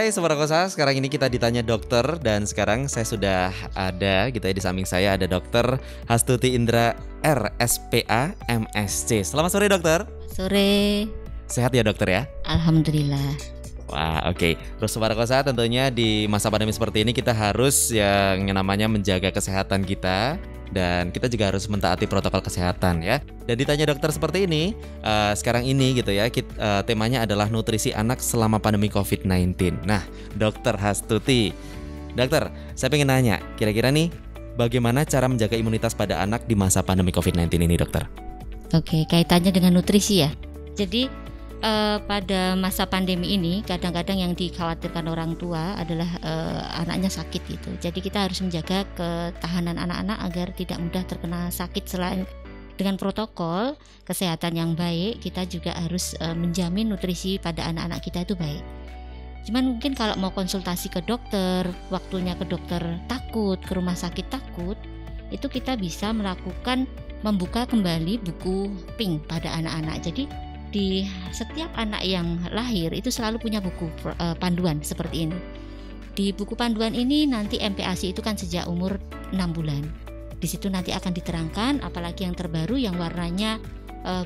Hai Sobat Kosa, sekarang ini kita ditanya dokter dan sekarang saya sudah ada gitu ya, di samping saya ada Dokter Hastuti Indra RSPA MSc. Selamat sore dokter. Sore. Sehat ya dokter ya? Alhamdulillah. Wah oke. Terus Sobat Kosa, tentunya di masa pandemi seperti ini kita harus yang namanya menjaga kesehatan kita. Dan kita juga harus mentaati protokol kesehatan ya. Dan ditanya dokter seperti ini, sekarang ini gitu ya, temanya adalah nutrisi anak selama pandemi COVID-19. Nah, Dokter Hastuti, dokter, saya pengen nanya, kira-kira nih, bagaimana cara menjaga imunitas pada anak di masa pandemi COVID-19 ini, dokter? Oke, kaitannya dengan nutrisi ya. Jadi pada masa pandemi ini kadang-kadang yang dikhawatirkan orang tua adalah anaknya sakit gitu. Jadi kita harus menjaga ketahanan anak-anak agar tidak mudah terkena sakit. Selain dengan protokol kesehatan yang baik, kita juga harus menjamin nutrisi pada anak-anak kita itu baik. Cuman mungkin kalau mau konsultasi ke dokter, waktunya ke dokter takut, ke rumah sakit takut, itu kita bisa melakukan membuka kembali buku pink pada anak-anak. Jadi di setiap anak yang lahir itu selalu punya buku panduan seperti ini. Di buku panduan ini nanti MPASI itu kan sejak umur 6 bulan. Di situ nanti akan diterangkan, apalagi yang terbaru yang warnanya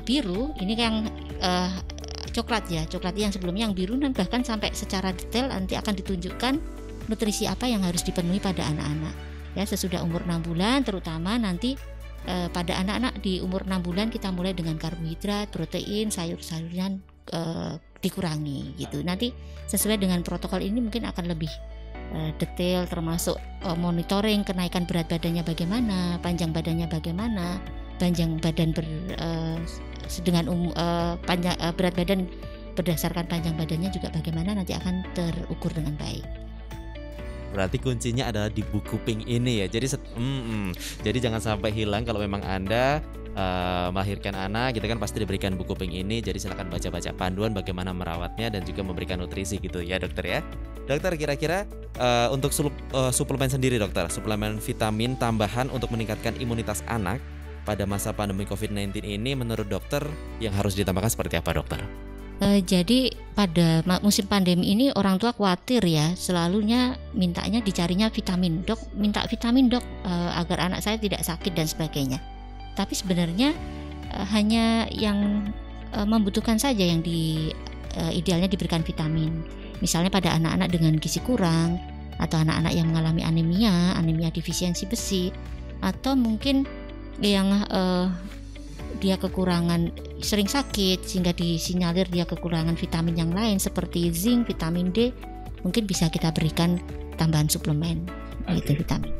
biru, ini yang coklat ya, coklat yang sebelumnya yang biru, dan bahkan sampai secara detail nanti akan ditunjukkan nutrisi apa yang harus dipenuhi pada anak-anak. Ya, sesudah umur 6 bulan terutama nanti pada anak-anak di umur 6 bulan kita mulai dengan karbohidrat, protein, sayur-sayuran dikurangi gitu. Nanti sesuai dengan protokol ini mungkin akan lebih detail, termasuk monitoring kenaikan berat badannya bagaimana, panjang badannya bagaimana, panjang badan berat badan berdasarkan panjang badannya juga bagaimana, nanti akan terukur dengan baik. Berarti kuncinya adalah di buku pink ini ya. Jadi jangan sampai hilang kalau memang Anda melahirkan anak gitu kan, pasti diberikan buku pink ini. Jadi silakan baca-baca panduan bagaimana merawatnya dan juga memberikan nutrisi gitu ya dokter ya. Dokter, kira-kira untuk suplemen sendiri dokter, suplemen vitamin tambahan untuk meningkatkan imunitas anak pada masa pandemi COVID-19 ini menurut dokter yang harus ditambahkan seperti apa dokter? Jadi pada musim pandemi ini orang tua khawatir ya, selalunya mintanya dicarinya vitamin. Dok, minta vitamin dok agar anak saya tidak sakit dan sebagainya. Tapi sebenarnya hanya yang membutuhkan saja yang idealnya diberikan vitamin. Misalnya pada anak-anak dengan gizi kurang, atau anak-anak yang mengalami anemia defisiensi besi, atau mungkin yang dia kekurangan, sering sakit sehingga disinyalir dia kekurangan vitamin yang lain seperti zinc, vitamin D, mungkin bisa kita berikan tambahan suplemen itu vitamin.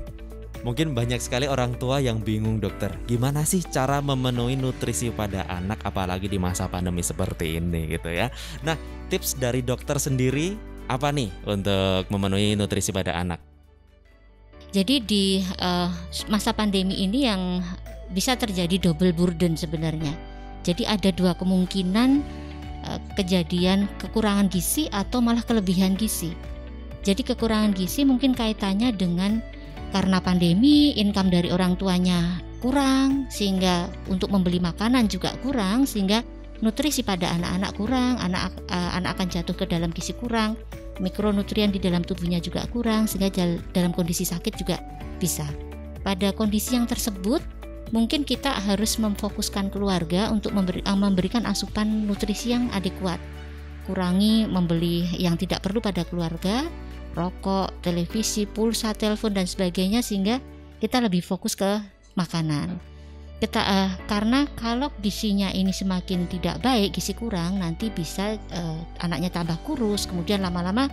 Mungkin banyak sekali orang tua yang bingung dokter, gimana sih cara memenuhi nutrisi pada anak apalagi di masa pandemi seperti ini gitu ya. Nah, tips dari dokter sendiri apa nih untuk memenuhi nutrisi pada anak? Jadi di masa pandemi ini yang bisa terjadi double burden sebenarnya. Jadi ada dua kemungkinan kejadian kekurangan gizi atau malah kelebihan gizi. Jadi kekurangan gizi mungkin kaitannya dengan karena pandemi, income dari orang tuanya kurang, sehingga untuk membeli makanan juga kurang, sehingga nutrisi pada anak-anak kurang, anak akan jatuh ke dalam gizi kurang, mikronutrien di dalam tubuhnya juga kurang, sehingga dalam kondisi sakit juga bisa. Pada kondisi yang tersebut mungkin kita harus memfokuskan keluarga untuk memberikan asupan nutrisi yang adekuat. Kurangi membeli yang tidak perlu pada keluarga, rokok, televisi, pulsa, telepon dan sebagainya, sehingga kita lebih fokus ke makanan. Karena kalau gizinya ini semakin tidak baik, gizi kurang, nanti bisa anaknya tambah kurus, kemudian lama-lama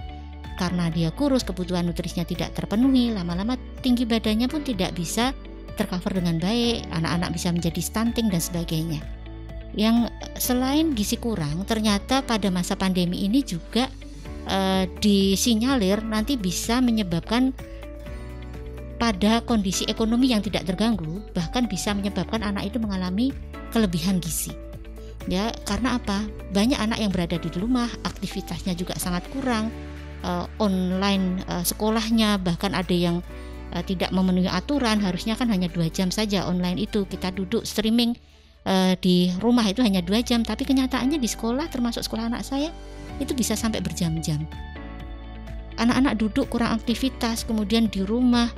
karena dia kurus, kebutuhan nutrisinya tidak terpenuhi, lama-lama tinggi badannya pun tidak bisa tercover dengan baik, anak-anak bisa menjadi stunting dan sebagainya. Yang selain gizi kurang, ternyata pada masa pandemi ini juga disinyalir nanti bisa menyebabkan pada kondisi ekonomi yang tidak terganggu, bahkan bisa menyebabkan anak itu mengalami kelebihan gizi. Ya, karena apa? Banyak anak yang berada di rumah, aktivitasnya juga sangat kurang, online sekolahnya, bahkan ada yang tidak memenuhi aturan, harusnya kan hanya 2 jam saja online itu, kita duduk streaming di rumah itu hanya 2 jam, tapi kenyataannya di sekolah, termasuk sekolah anak saya, itu bisa sampai berjam-jam. anak-anak duduk kurang aktivitas, kemudian di rumah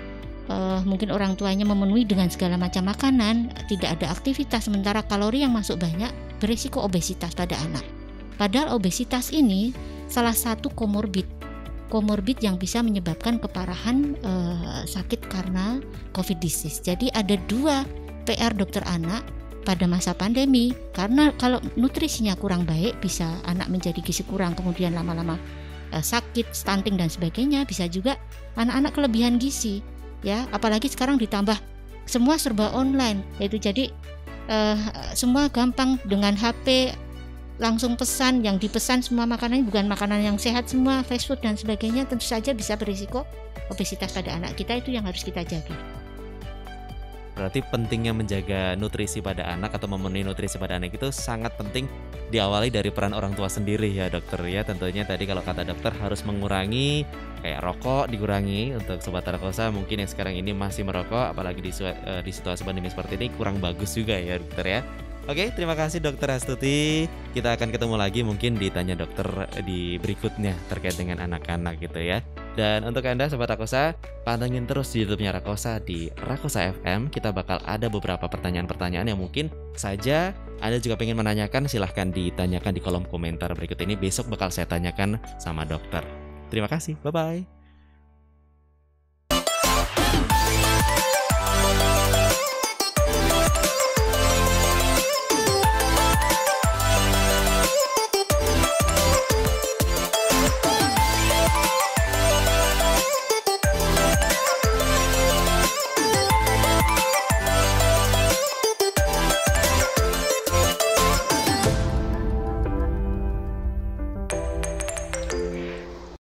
mungkin orang tuanya memenuhi dengan segala macam makanan, tidak ada aktivitas, sementara kalori yang masuk banyak, berisiko obesitas pada anak. Padahal obesitas ini salah satu komorbid yang bisa menyebabkan keparahan sakit karena COVID disease. Jadi ada 2 PR dokter anak pada masa pandemi, karena kalau nutrisinya kurang baik bisa anak menjadi gizi kurang, kemudian lama-lama sakit, stunting dan sebagainya. Bisa juga anak-anak kelebihan gizi, ya, apalagi sekarang ditambah semua serba online, yaitu jadi semua gampang dengan HP, langsung pesan, yang dipesan semua makanannya bukan makanan yang sehat, semua fast food dan sebagainya, tentu saja bisa berisiko obesitas pada anak kita. Itu yang harus kita jaga. Berarti pentingnya menjaga nutrisi pada anak atau memenuhi nutrisi pada anak itu sangat penting, diawali dari peran orang tua sendiri ya dokter ya. Tentunya tadi kalau kata dokter harus mengurangi kayak rokok, dikurangi untuk sobat Rakosa mungkin yang sekarang ini masih merokok, apalagi di situasi pandemi seperti ini kurang bagus juga ya dokter ya. Oke, terima kasih Dokter Astuti. Kita akan ketemu lagi mungkin di Tanya Dokter di berikutnya terkait dengan anak-anak gitu ya. Dan untuk Anda Sobat Rakosa, pantengin terus di YouTube-nya Rakosa di Rakosa FM. Kita bakal ada beberapa pertanyaan-pertanyaan yang mungkin saja Anda juga pengen menanyakan, silahkan ditanyakan di kolom komentar berikut ini. Besok bakal saya tanyakan sama dokter. Terima kasih, bye-bye.